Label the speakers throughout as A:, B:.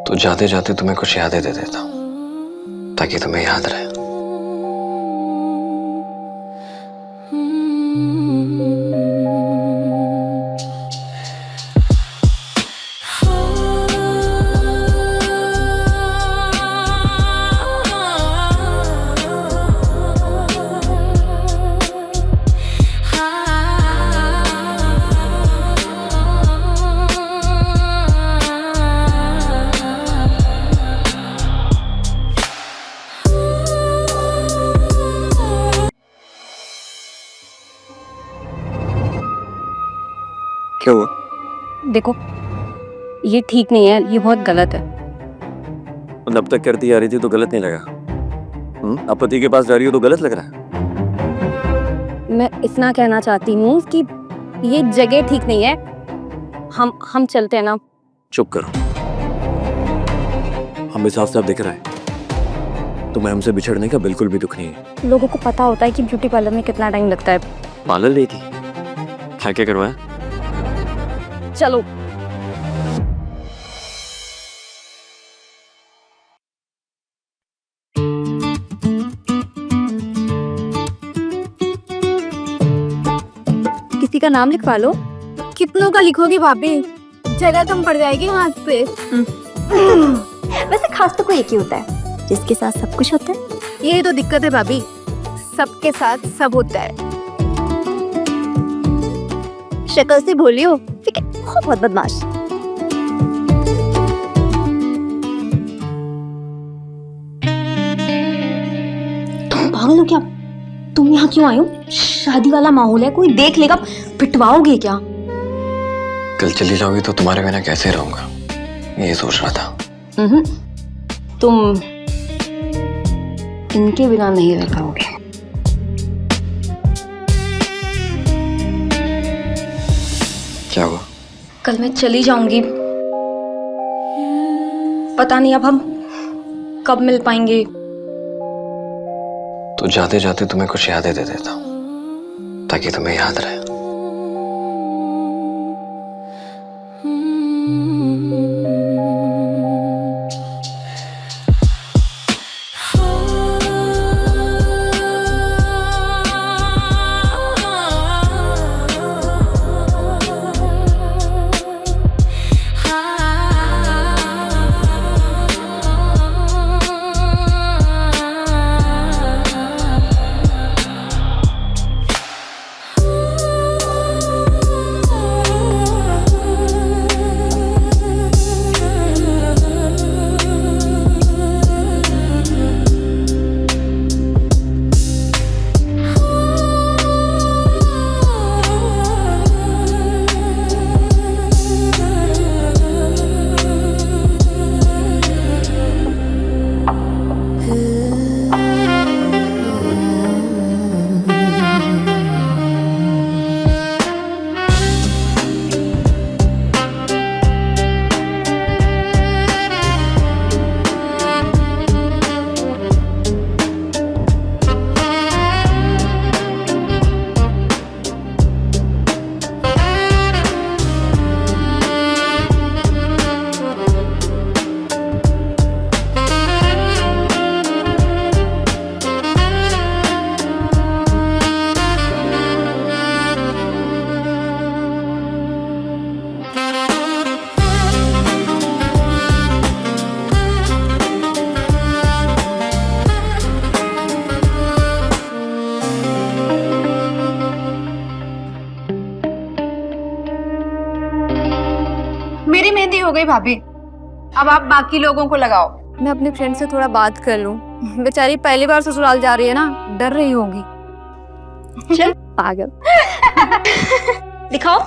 A: तो जाते जाते तुम्हें कुछ यादें दे देता हूँ ताकि तुम्हें याद रहे। क्या हुआ?
B: देखो, ये ठीक नहीं है, ये बहुत गलत है।
A: अब तक करती आ रही थी तो गलत नहीं लगा? अब पति के पास जा रही हो तो गलत लग रहा है?
B: मैं इतना कहना चाहती हूँ कि ये जगह ठीक नहीं है। हम चलते हैं ना।
A: चुप करो। हमें साफ साफ दिख रहा है तुम्हें हमसे बिछड़ने का बिल्कुल भी दुख नहीं है।
B: लोगों को पता होता है कि ब्यूटी पार्लर में कितना टाइम लगता है।
A: पार्लर ली थी? क्या करवाया?
B: चलो। किसी का नाम लिखवा लो।
C: कितनों का लिखोगी भाभी? जगह कम पड़ जाएगी हाथ पे।
B: वैसे खास तो कोई एक ही होता है जिसके साथ सब कुछ होता है।
C: यही तो दिक्कत है भाभी, सबके साथ सब होता है।
B: शक्ल से बोलियो, ठीक है? बहुत बदमाश।
D: तुम पागल हो क्या? तुम यहाँ क्यों आए हो? शादी वाला माहौल है, कोई देख लेगा, पिटवाओगे क्या?
A: कल चली जाओगी तो तुम्हारे बिना कैसे रहूंगा, ये सोच रहा था।
D: तुम इनके बिना नहीं रह पाओगे।
A: क्या हुआ?
D: कल मैं चली जाऊंगी, पता नहीं अब हम कब मिल पाएंगे।
A: तो जाते जाते तुम्हें कुछ यादें दे देता हूँ ताकि तुम्हें याद रहे।
C: मेरी मेहंदी हो गई भाभी, अब आप बाकी लोगों को लगाओ।
B: मैं अपने फ्रेंड से थोड़ा बात कर लूं। बेचारी पहली बार ससुराल जा रही है ना, डर रही होगी।
D: चल
B: पागल।
D: दिखाओ।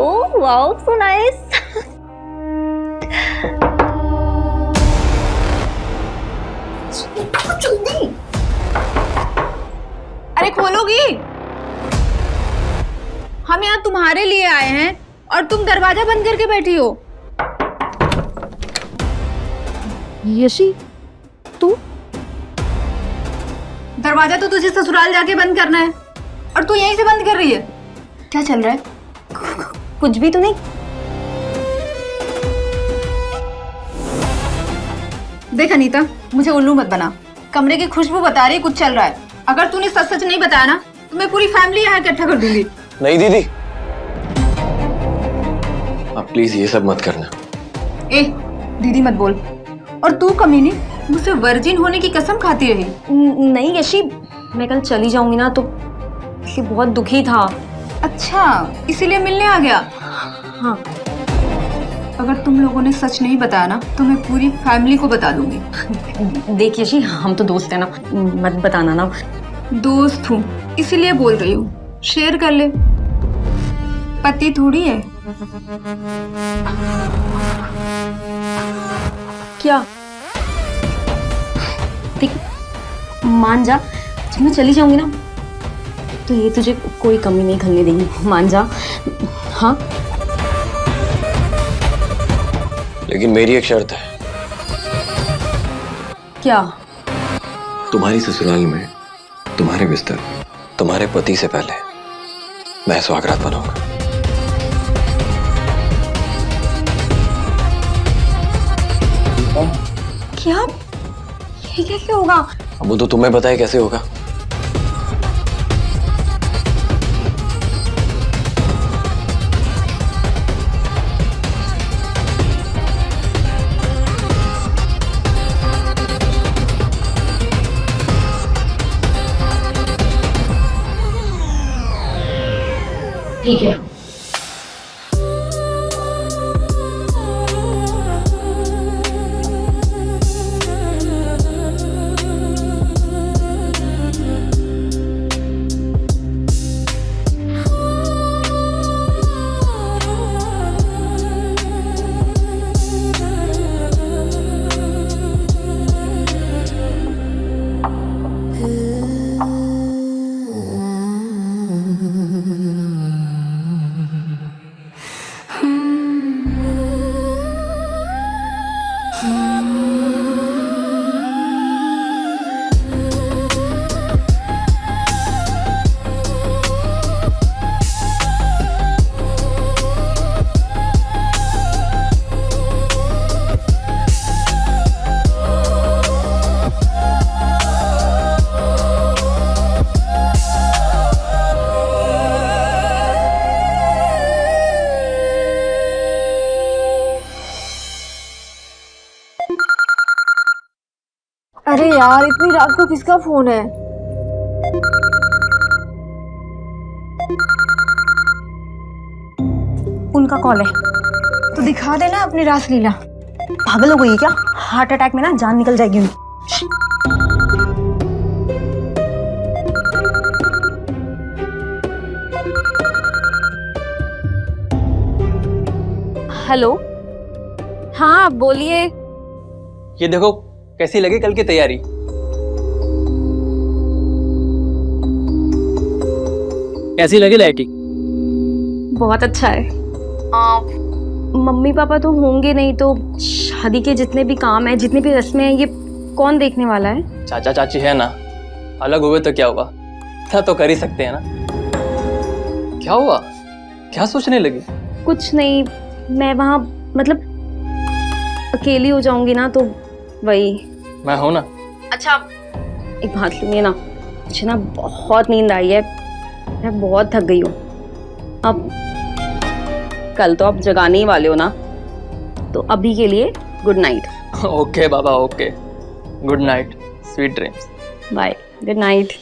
D: Oh wow, so nice. जल्दी।
C: अरे खोलोगी? हम यहाँ तुम्हारे लिए आए हैं और तुम दरवाजा बंद करके बैठी हो।
B: यशी, तू?
C: दरवाजा तो तुझे ससुराल जाके बंद करना है और तू यहीं से बंद कर रही है। क्या चल रहा है?
D: कुछ भी तो नहीं।
C: देख अनीता, मुझे उल्लू मत बना। कमरे की खुशबू बता रही है कुछ चल रहा है। अगर तूने सच सच नहीं बताया ना तो मैं पूरी फैमिली यहाँ इकट्ठा कर दूंगी।
A: नहीं दीदी, आप प्लीज ये सब मत करना।
C: ए दीदी मत बोल। और तू कमीनी, मुझसे वर्जिन होने की कसम खाती रही।
D: नहीं यशी, मैं कल चली जाऊंगी ना तो ये बहुत दुखी था।
C: अच्छा, इसीलिए मिलने आ गया।
D: हाँ
C: अगर तुम लोगों ने सच नहीं बताया ना तो मैं पूरी फैमिली को बता दूंगी।
D: देख यशी, हम तो दोस्त है ना, मत बताना ना।
C: दोस्त हूँ इसीलिए बोल रही हूँ, शेयर कर ले। पति थोड़ी है।
D: क्या? देख, मान जा, जब मैं चली जाऊंगी ना तो ये तुझे कोई कमी नहीं खलने देगी। मान जा। हाँ
A: लेकिन मेरी एक शर्त है।
D: क्या?
A: तुम्हारी ससुराल में तुम्हारे बिस्तर तुम्हारे पति से पहले मैं स्वागत बनाऊंगा।
D: क्या? ये कैसे होगा?
A: अब वो तो तुम्हें बताए कैसे होगा।
D: ठीक है।
C: अरे यार, इतनी रात को किसका फोन है?
D: उनका कॉल है।
C: तो दिखा देना अपनी रासलीला।
D: पागल हो गई है क्या? हार्ट अटैक में ना जान निकल जाएगी उनकी।
B: हेलो, हाँ बोलिए।
E: ये देखो कैसी लगी कल की तैयारी। कैसी लगी लाइटिंग?
D: बहुत अच्छा है। मम्मी पापा तो होंगे नहीं तो शादी के जितने भी काम है, जितनी भी रस्में हैं, ये कौन देखने वाला है?
E: चाचा चाची है ना, अलग हुए तो क्या हुआ, इतना तो कर ही सकते हैं ना। क्या हुआ, क्या सोचने लगी?
D: कुछ नहीं, मैं वहाँ मतलब अकेली हो जाऊंगी ना तो वही।
E: मैं हूं ना।
D: अच्छा एक बात सुनिए ना, मुझे ना बहुत नींद आई है, मैं बहुत थक गई हूँ। अब कल तो आप जगाने ही वाले हो ना, तो अभी के लिए गुड नाइट।
E: ओके बाबा, okay, good night, sweet dreams.
D: Bye, good night.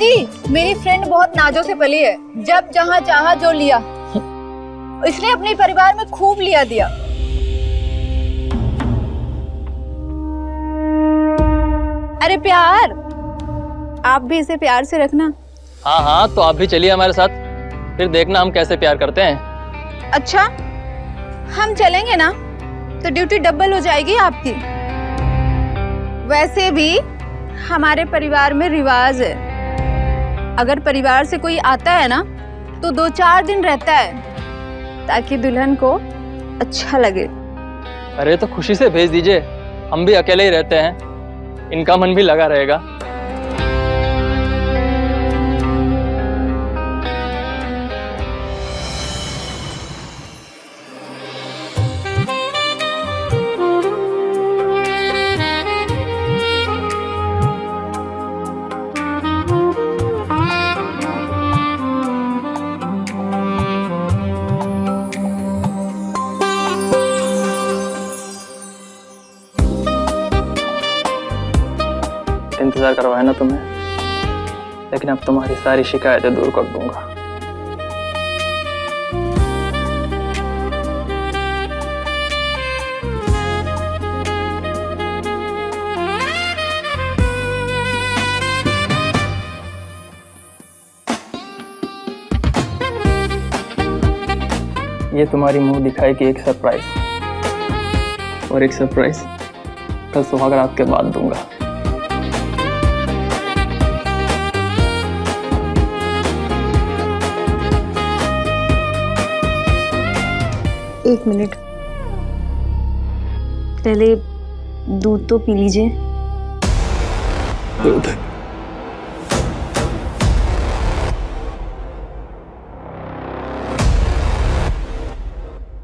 C: जी, मेरी फ्रेंड बहुत नाजों से पली है, जब जहाँ चाहा जो लिया, इसने अपने परिवार में खूब लिया दिया। अरे प्यार, आप भी इसे प्यार से रखना।
E: हाँ हाँ, तो आप भी चलिए हमारे साथ, फिर देखना हम कैसे प्यार करते हैं।
C: अच्छा, हम चलेंगे ना तो ड्यूटी डबल हो जाएगी आपकी। वैसे भी हमारे परिवार में रिवाज है, अगर परिवार से कोई आता है ना तो 2-4 दिन रहता है ताकि दुल्हन को अच्छा लगे।
E: अरे तो खुशी से भेज दीजिए, हम भी अकेले ही रहते हैं, इनका मन भी लगा रहेगा। इंतजार करवाया ना तुम्हें, लेकिन अब तुम्हारी सारी शिकायतें दूर कर दूंगा। ये तुम्हारी मुंह दिखाई की एक सरप्राइज, और एक सरप्राइज कल सुहाग रात के बाद दूंगा।
D: एक मिनट, पहले दूध तो पी लीजिए।
A: दूध?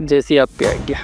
E: जैसी आपकी आइडिया।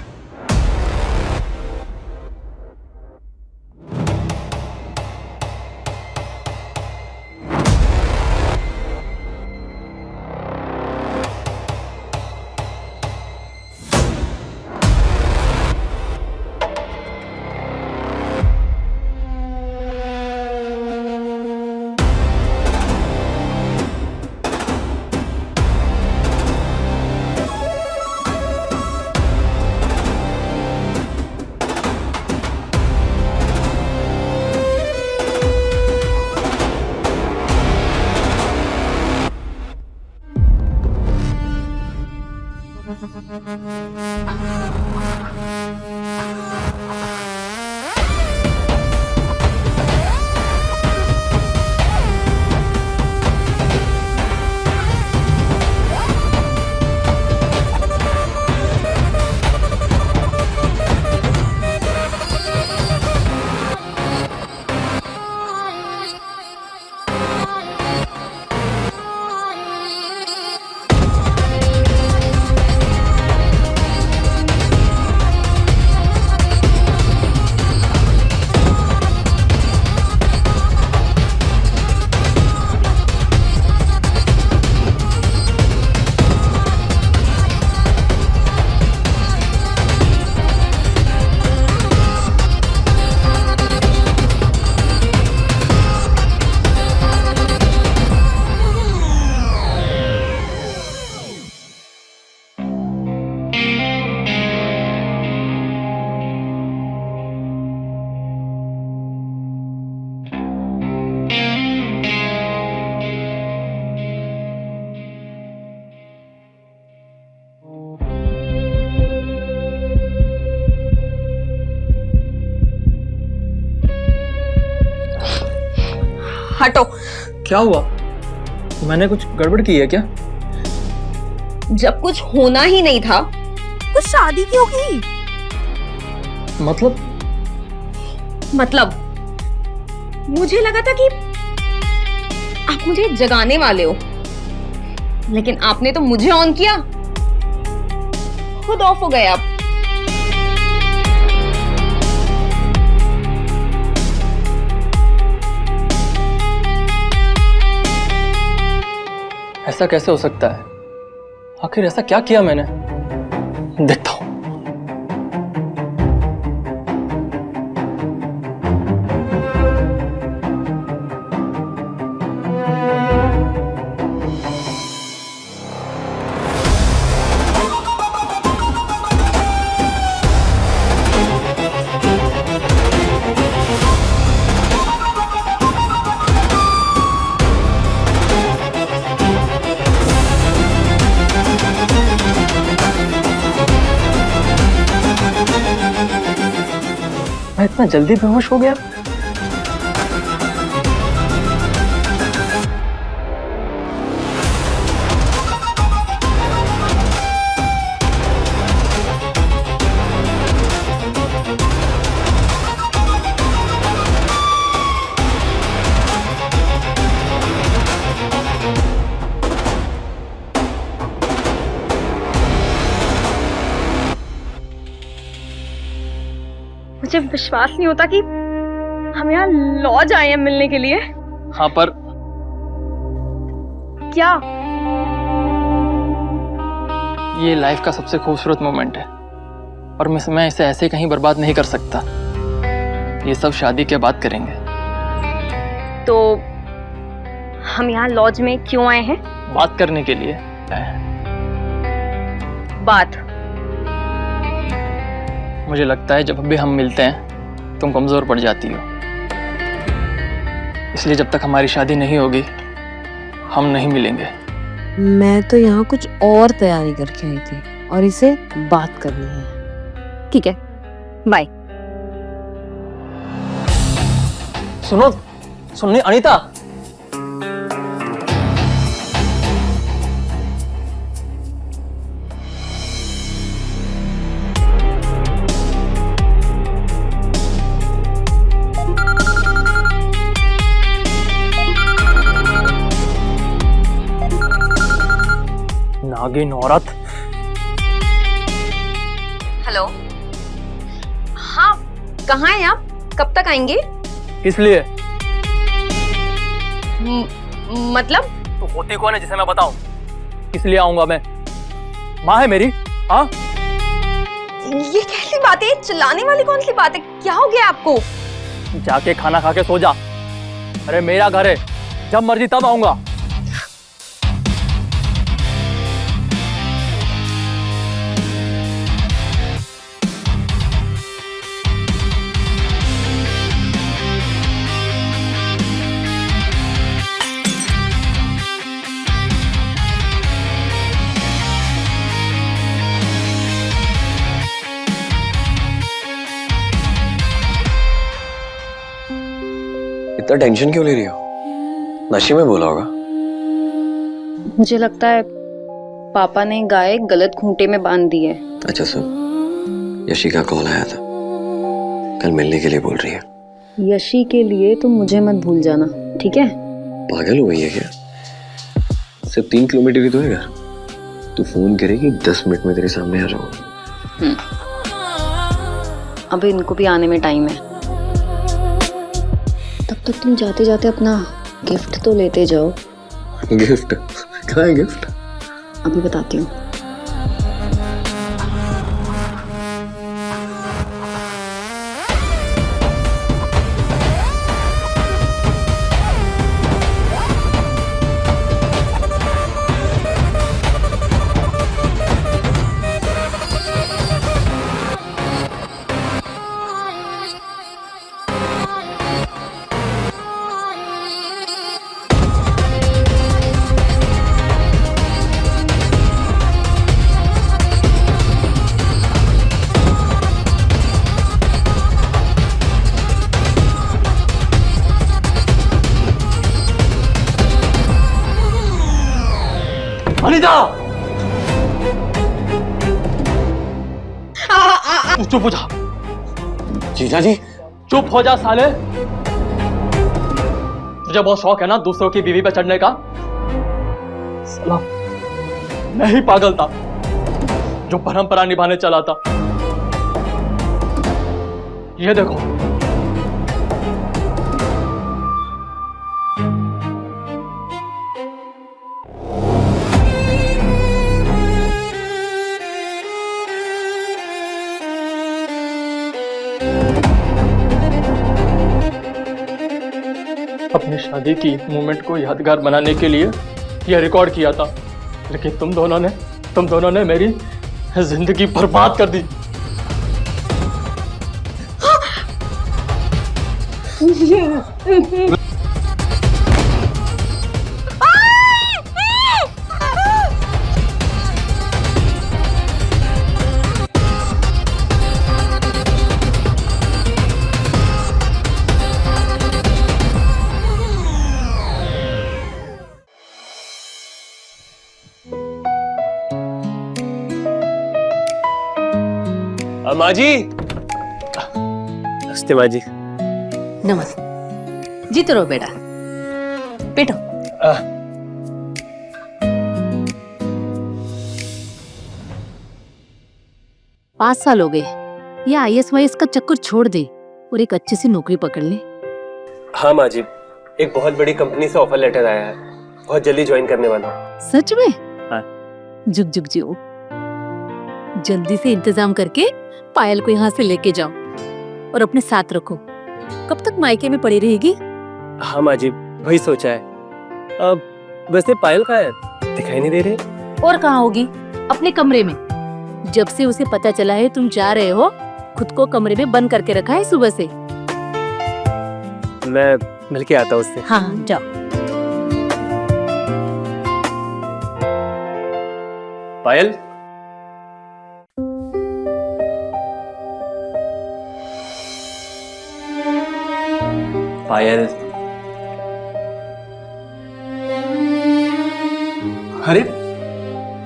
D: हटो।
E: क्या हुआ? मैंने कुछ गड़बड़ की है क्या?
D: जब कुछ होना ही नहीं था तो शादी क्यों की?
E: मतलब
D: मुझे लगा था कि आप मुझे जगाने वाले हो, लेकिन आपने तो मुझे ऑन किया, खुद ऑफ हो गए आप।
E: ऐसा कैसे हो सकता है? आखिर ऐसा क्या किया मैंने? देखता हूं। मैं इतना जल्दी बेहोश हो गया?
D: मुझे विश्वास नहीं होता कि हम यहाँ लॉज आए हैं मिलने के लिए।
E: हाँ, पर
D: क्या?
E: ये लाइफ का सबसे खूबसूरत मोमेंट है और मैं इसे ऐसे कहीं बर्बाद नहीं कर सकता। ये सब शादी के बाद करेंगे।
D: तो हम यहाँ लॉज में क्यों आए हैं?
E: बात करने के लिए।
D: बात?
E: मुझे लगता है जब भी हम मिलते हैं तुम कमजोर पड़ जाती हो, इसलिए जब तक हमारी शादी नहीं होगी हम नहीं मिलेंगे।
F: मैं तो यहाँ कुछ और तैयारी करके आई थी और इसे बात करनी है।
B: ठीक है, बाय।
E: सुनने अनीता, नागिन औरत।
D: हेलो, हाँ कहाँ हैं आप? कब तक आएंगे?
E: किस लिए?
D: मतलब?
E: तू होती कौन है जिसे मैं बताऊं? किस लिए आऊंगा मैं? माँ है मेरी। हाँ,
D: ये कैसी बात है? चिल्लाने वाली कौन सी बात है? क्या हो गया आपको?
E: जाके खाना खा के सो जा। अरे मेरा घर है, जब मर्जी तब आऊंगा।
A: इतना टेंशन क्यों ले रही हो? नशे में बोला होगा।
D: मुझे लगता है पापा ने गाय गलत खूंटे में बांध दी है।
A: अच्छा सुन, यशी का कॉल आया था, कल मिलने के लिए बोल रही है।
D: यशी के लिए तो मुझे मत भूल जाना, ठीक है?
A: पागल हो गई है क्या? सिर्फ 3 किलोमीटर ही तो है घर। तू फोन करेगी 10 मिनट में तेरे सामने आ जाऊंगा।
D: अब इनको भी आने में टाइम है। तब तक तुम जाते जाते अपना गिफ्ट तो लेते जाओ।
A: गिफ्ट? कहाँ है गिफ्ट?
D: अभी बताती हूँ।
E: अनीता, तू चुप हो जा।
A: जीजा जी,
E: चुप हो जा साले। तुझे बहुत शौक है ना दूसरों की बीवी पे चढ़ने का? साला, मैं ही पागल था जो परंपरा निभाने चला था। ये देखो, अपनी शादी की मोमेंट को यादगार बनाने के लिए यह रिकॉर्ड किया था, लेकिन तुम दोनों ने मेरी जिंदगी बर्बाद कर दी।
G: माँ जी। नमस्ते माँ जी।
H: नमस्ते। जीते रहो बेटा, बैठो। 5 साल हो गए, ये IAS का चक्कर छोड़ दे और एक अच्छी सी नौकरी पकड़ ले।
G: हाँ माँ जी, एक बहुत बड़ी कंपनी से ऑफर लेटर आया है, बहुत जल्दी ज्वाइन करने वाला हूँ।
H: सच में?
G: हाँ।
H: जुग जुग जियो। जल्दी से इंतजाम करके पायल को यहाँ से लेके जाओ और अपने साथ रखो। कब तक मायके में पड़ी रहेगी?
G: हाँ माँ जी, वही सोचा है। अब वैसे पायल कहाँ है? दिखाई नहीं दे रही।
H: और कहाँ होगी? अपने कमरे में। जब से उसे पता चला है तुम जा रहे हो, खुद को कमरे में बंद करके रखा है सुबह से।
G: मैं मिल के आता हूँ उससे।
H: हाँ जाओ।
G: पायल, पायल। अरे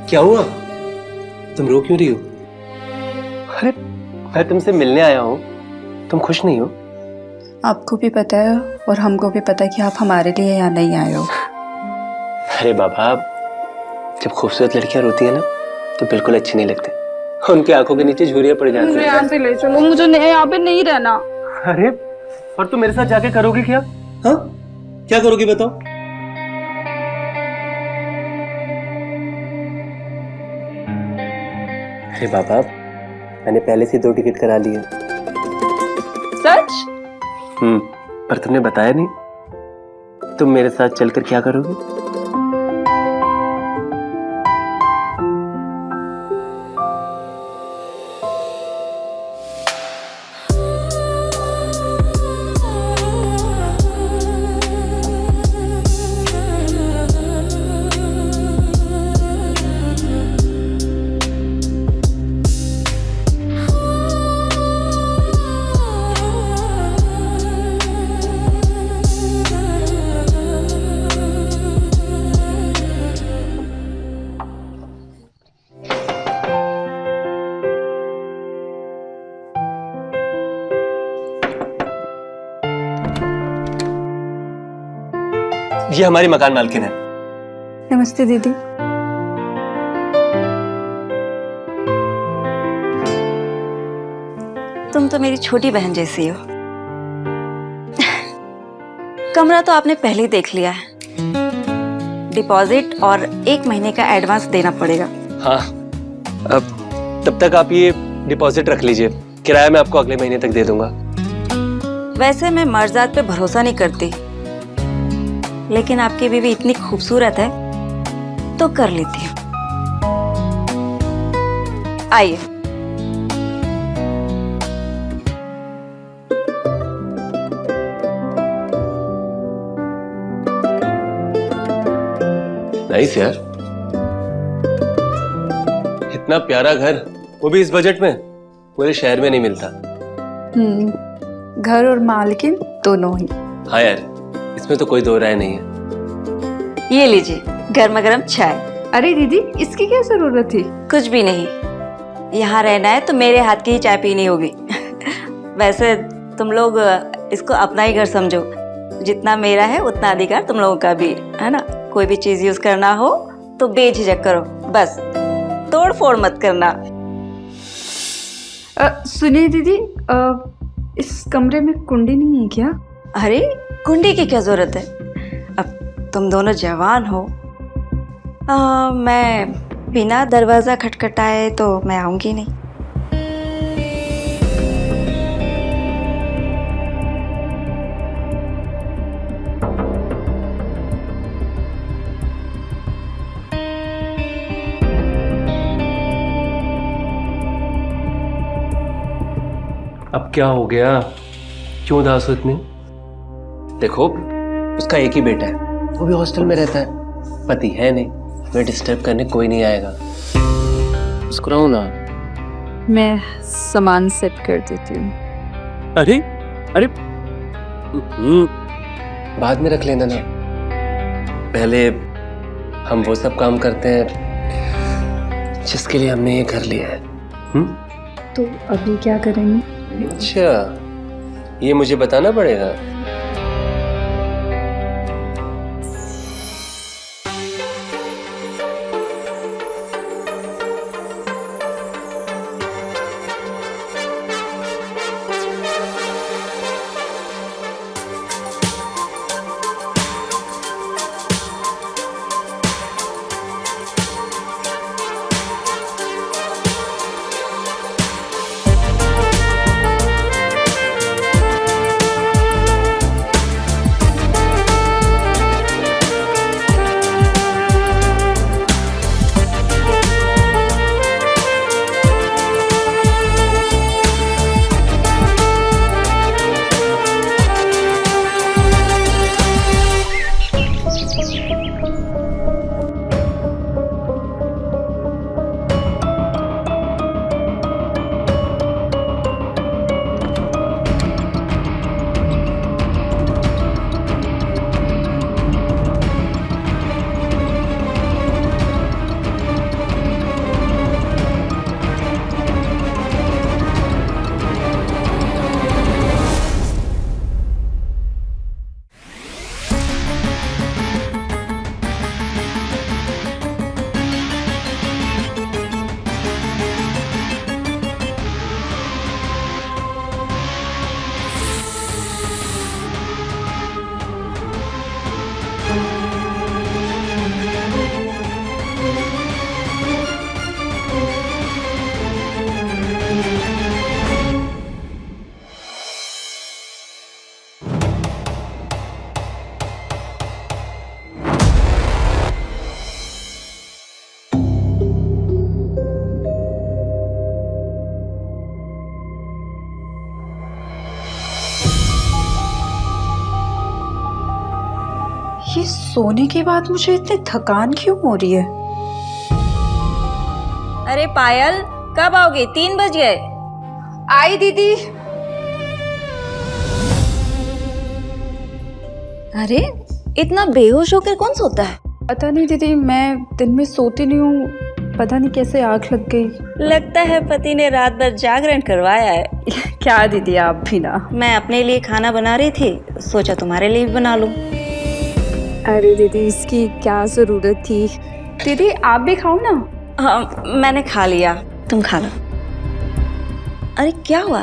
G: क्या हुआ? तुम रो क्यों रही हो? अरे मैं तुमसे मिलने आया हूँ, तुम खुश नहीं हो?
C: आपको भी पता है और हमको भी पता है कि आप हमारे लिए यहाँ नहीं आए हो।
G: अरे बाबा, जब खूबसूरत लड़कियां रोती है ना तो बिल्कुल अच्छी नहीं लगती, उनकी आंखों के नीचे झुर्रियां पड़ जाती हैं।
C: यहाँ से ले चलो, मुझे यहाँ पे नहीं रहना।
G: अरे और तुम मेरे साथ जाके करोगी क्या? हाँ, क्या करोगी बताओ? अरे बाबा, मैंने पहले से 2 टिकट करा लिए।
C: सच?
G: पर तुमने बताया नहीं। तुम मेरे साथ चलकर क्या करोगी? ये हमारी मकान मालकिन है।
C: नमस्ते दीदी।
D: तुम तो मेरी छोटी बहन जैसी हो। कमरा तो आपने पहले ही देख लिया है। डिपॉजिट और 1 महीने का एडवांस देना पड़ेगा।
G: हाँ, अब तब तक आप ये डिपॉजिट रख लीजिए, किराया मैं आपको अगले महीने तक दे दूंगा।
D: वैसे मैं मर्जात पे भरोसा नहीं करती, लेकिन आपकी बीवी इतनी खूबसूरत है तो कर लेती हूँ। आइए।
G: नाइस यार, इतना प्यारा घर, वो भी इस बजट में, पूरे शहर में नहीं मिलता।
C: घर और मालकिन दोनों ही।
G: हाँ यार, इसमें तो कोई दो राय नहीं है।
D: ये लीजिए गर्मा गर्म चाय।
C: अरे दीदी, इसकी क्या जरूरत थी?
D: कुछ भी नहीं, यहाँ रहना है तो मेरे हाथ की ही चाय पीनी होगी। वैसे तुम लोग इसको अपना ही घर समझो, जितना मेरा है उतना अधिकार तुम लोगों का भी है ना। कोई भी चीज यूज करना हो तो बेझिझक करो, बस तोड़ फोड़ मत करना।
C: सुनिए दीदी, इस कमरे में कुंडी नहीं है क्या?
D: अरे कुंडी की क्या जरूरत है, अब तुम दोनों जवान हो। मैं बिना दरवाजा खटखटाए तो मैं आऊंगी नहीं।
G: अब क्या हो गया, क्यों उदास हो इतनी? देखो, उसका एक ही बेटा है, वो भी हॉस्टल में रहता है, पति है नहीं, मैं डिस्टर्ब करने कोई नहीं आएगा। मुस्कुराओ ना।
C: मैं सामान सेट कर देती हूँ।
G: अरे अरे, बाद में रख लेना ना, पहले हम वो सब काम करते हैं जिसके लिए हमने ये घर लिया है।
C: तो अभी क्या करेंगे?
G: अच्छा, ये मुझे बताना पड़ेगा।
C: ये सोने के बाद मुझे इतनी थकान क्यों हो रही है?
D: अरे पायल, कब आओगे? 3 बज गए।
C: आई दीदी।
D: अरे इतना बेहोश होकर कौन सोता है?
C: पता नहीं दीदी, मैं दिन में सोती नहीं हूँ, पता नहीं कैसे आँख लग गई।
D: लगता है पति ने रात भर जागरण करवाया है।
C: क्या दीदी, आप भी ना।
D: मैं अपने लिए खाना बना रही थी, सोचा तुम्हारे लिए भी बना लूं।
B: अरे दीदी, इसकी क्या जरूरत थी?
C: दीदी आप भी खाओ ना।
D: हाँ, मैंने खा लिया, तुम खा लो। अरे क्या हुआ,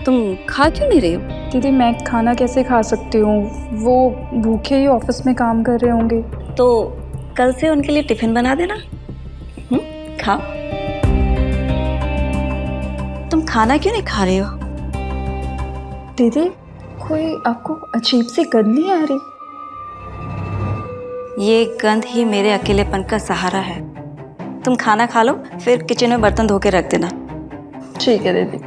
D: तुम खा क्यों नहीं रही हो?
C: दीदी मैं खाना कैसे खा सकती हूँ, वो भूखे ही ऑफिस में काम कर रहे होंगे।
D: तो कल से उनके लिए टिफिन बना देना। खाओ। तुम खाना क्यों नहीं खा रही हो?
C: दीदी कोई आपको अजीब सी गंध नहीं आ रही?
D: ये गंध ही मेरे अकेलेपन का सहारा है। तुम खाना खा लो, फिर किचन में बर्तन धो के रख देना।
C: ठीक है दीदी।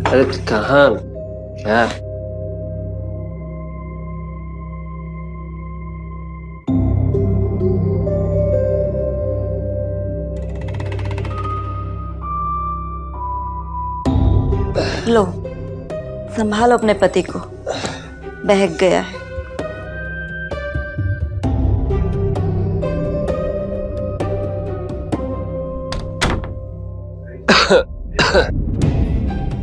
G: अरे कहाँ, क्या?
D: लो, संभालो अपने पति को, बहक गया है।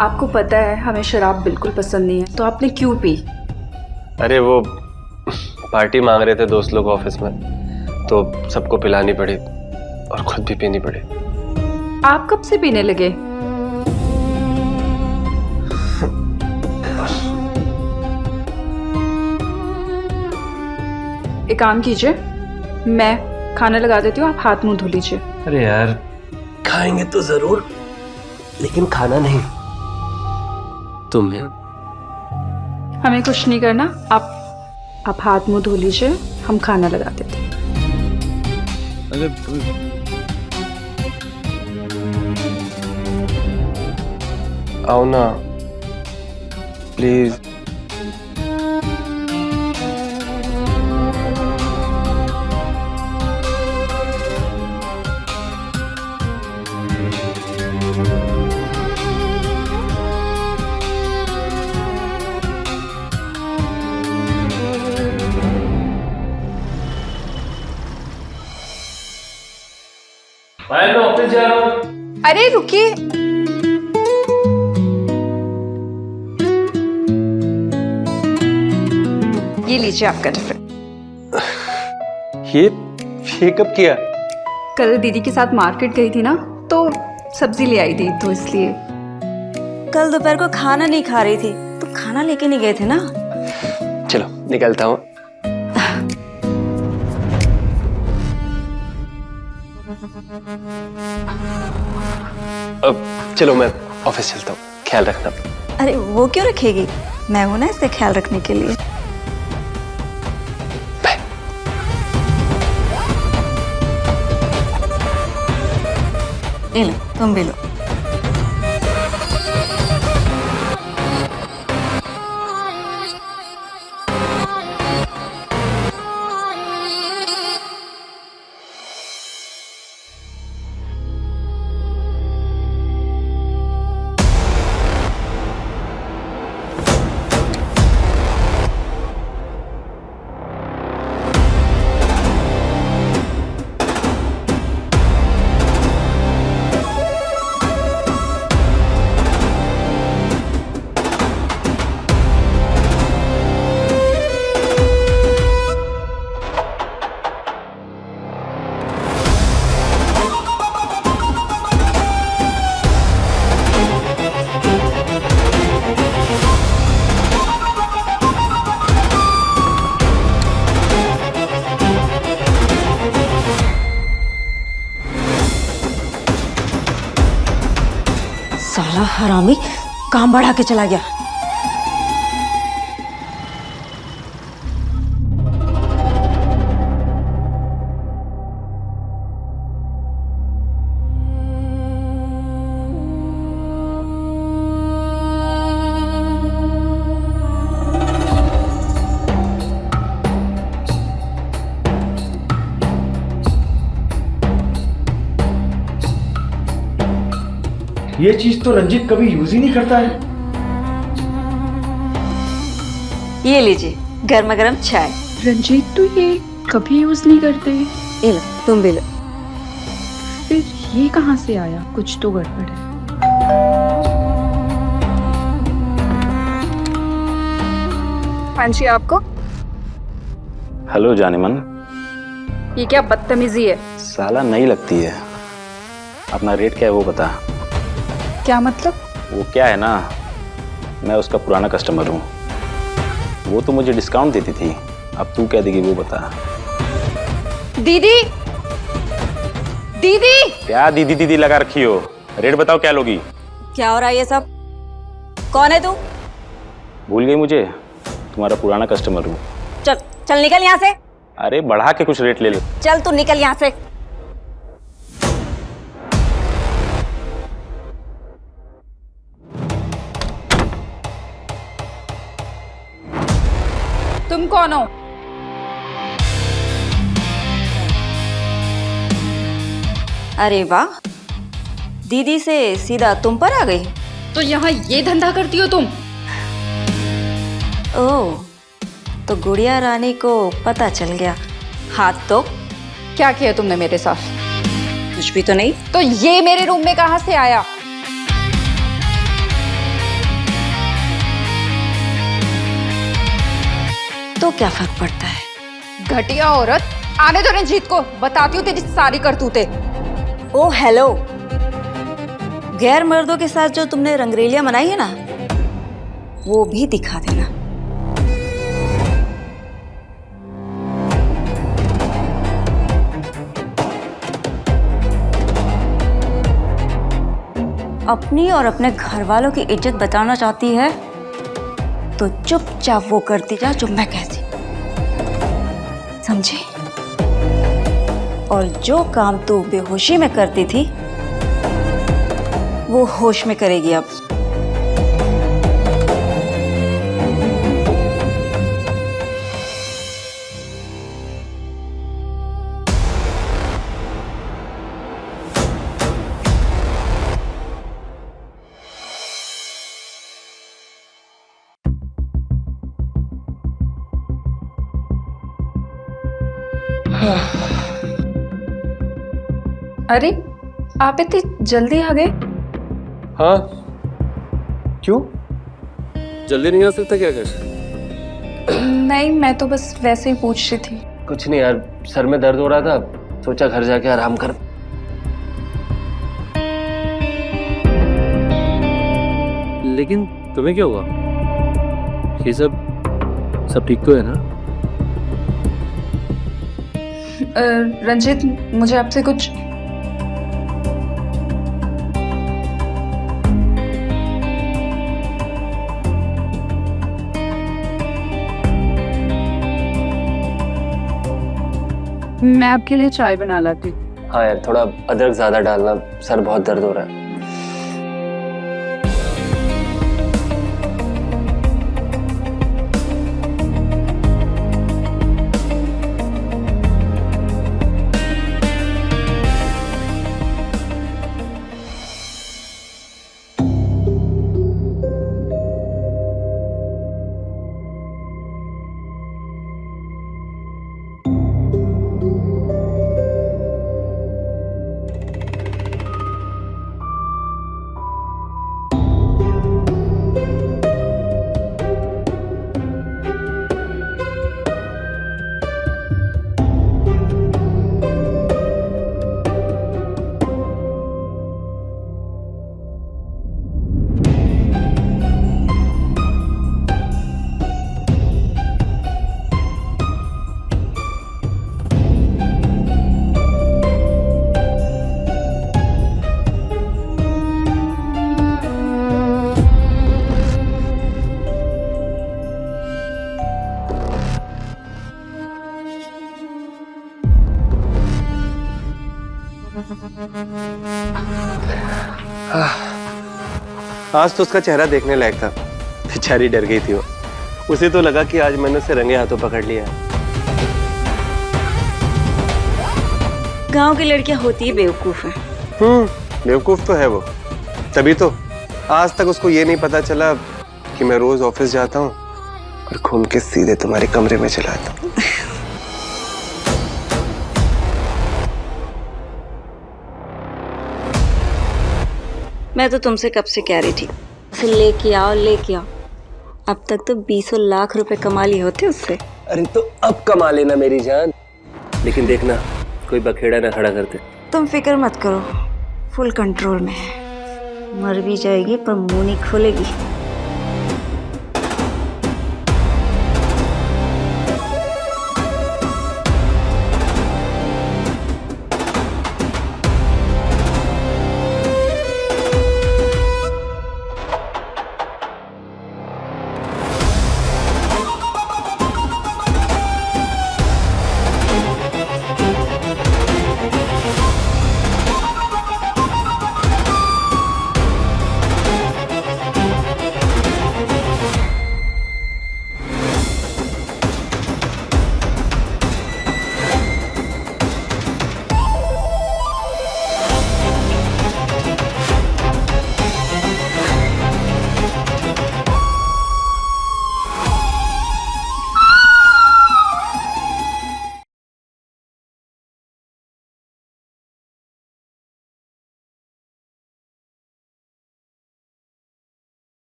C: आपको पता है हमें शराब बिल्कुल पसंद नहीं है, तो आपने क्यों पी?
G: अरे वो पार्टी मांग रहे थे दोस्त लोग ऑफिस में, तो सबको पिलानी पड़ी और खुद भी पीनी पड़ी।
C: आप कब से पीने लगे? एक काम कीजिए, मैं खाना लगा देती हूँ, आप हाथ मुंह धो लीजिए।
G: अरे यार, खाएंगे तो जरूर, लेकिन खाना नहीं। तुम्हें
C: हमें कुछ नहीं करना, आप हाथ मुंह धो लीजिए, हम खाना लगा देते हैं।
G: अरे आओ ना प्लीज। मैं ऑफिस जा रहा हूँ।
C: अरे रुकिए, ये लीजिए आपका टिफिन।
G: ये कब किया?
C: कल दीदी के साथ मार्केट गई थी ना, तो सब्जी ले आई थी, तो इसलिए।
D: कल दोपहर को खाना नहीं खा रही थी तो खाना लेके नहीं गए थे ना?
G: चलो निकलता हूँ। अब चलो मैं ऑफिस चलता हूँ, ख्याल रखना।
D: अरे वो क्यों रखेगी, मैं हूं ना इससे ख्याल रखने के लिए।
G: बाय।
D: ले लो, तुम भी लो। साला हरामी काम बढ़ा के चला गया।
I: ये चीज तो रंजीत कभी यूज ही नहीं करता है।
D: ये लीजिए गर्मा गर्म चाय।
C: रंजीत तो ये कभी यूज नहीं करते,
D: ये लो, तुम भी लो।
C: फिर ये कहाँ से आया? कुछ तो गड़बड़ है। हाँ जी, आपको?
I: हेलो जानेमन।
C: ये क्या बदतमीजी है?
I: साला नहीं लगती है। अपना रेट क्या है वो बता।
C: क्या मतलब?
I: वो क्या है ना, मैं उसका पुराना कस्टमर हूँ। वो तो मुझे डिस्काउंट देती थी, अब तू क्या देगी वो बता।
C: दीदी, दीदी।
I: क्या दीदी दीदी लगा रखी हो? रेट बताओ क्या लोगी।
D: क्या हो रहा है ये सब? कौन है तू?
I: भूल गई मुझे? तुम्हारा पुराना कस्टमर हूँ।
D: चल चल निकल यहाँ से।
I: अरे बढ़ा के कुछ रेट ले लो।
D: चल तू निकल यहाँ से।
C: तुम कौन हो?
D: अरे वाह, दीदी से सीधा तुम पर आ गई।
C: तो यहाँ ये धंधा करती हो तुम?
D: ओह, तो गुड़िया रानी को पता चल गया। हाथ तो
C: क्या किया तुमने मेरे साथ?
D: कुछ भी तो नहीं।
C: तो ये मेरे रूम में कहाँ से आया?
J: तो क्या फर्क पड़ता है।
C: घटिया औरत, आने दो रंजीत को, बताती हूँ तेरी सारी करतूतें।
J: ओ हेलो, गैर मर्दों के साथ जो तुमने रंगरेलियां मनाई है ना, वो भी दिखा देना। अपनी और अपने घर वालों की इज्जत बचाना चाहती है तो चुपचाप वो करती जा जो मैं कहती, समझी? और जो काम तू बेहोशी में करती थी वो होश में करेगी अब।
C: अरे आप इतनी जल्दी आ गए?
G: हाँ, क्यों? जल्दी नहीं आ सकता क्या कर?
C: नहीं, मैं तो बस वैसे ही पूछ रही थी।
G: कुछ नहीं यार, सर में दर्द हो रहा था, सोचा घर जाके आराम कर।
K: लेकिन तुम्हें क्या हुआ? ये सब ठीक तो है ना?
C: रंजीत, मुझे आपसे कुछ मैं आपके लिए चाय बना लाती हूँ।
G: हाँ यार, थोड़ा अदरक ज्यादा डालना, सर बहुत दर्द हो रहा है।
L: आज तो उसका चेहरा देखने लायक था, बेचारी डर गई थी वो। उसे तो लगा कि आज मैंने उसे रंगे हाथों पकड़ लिया है।
J: गांव की लड़कियां होती ही बेवकूफ हैं।
L: बेवकूफ तो है वो, तभी तो आज तक उसको ये नहीं पता चला कि मैं रोज ऑफिस जाता हूँ और घूम के सीधे तुम्हारे कमरे में चला आता हूँ।
J: मैं तो तुमसे कब से कह रही थी उसे लेके आओ लेके आओ। अब तक तो 20 लाख रुपए कमा लिए होते उससे।
G: अरे तो अब कमा लेना मेरी जान, लेकिन देखना कोई बखेड़ा ना खड़ा करते।
J: तुम फिक्र मत करो, फुल कंट्रोल में है। मर भी जाएगी पर मुंह नहीं खोलेगी।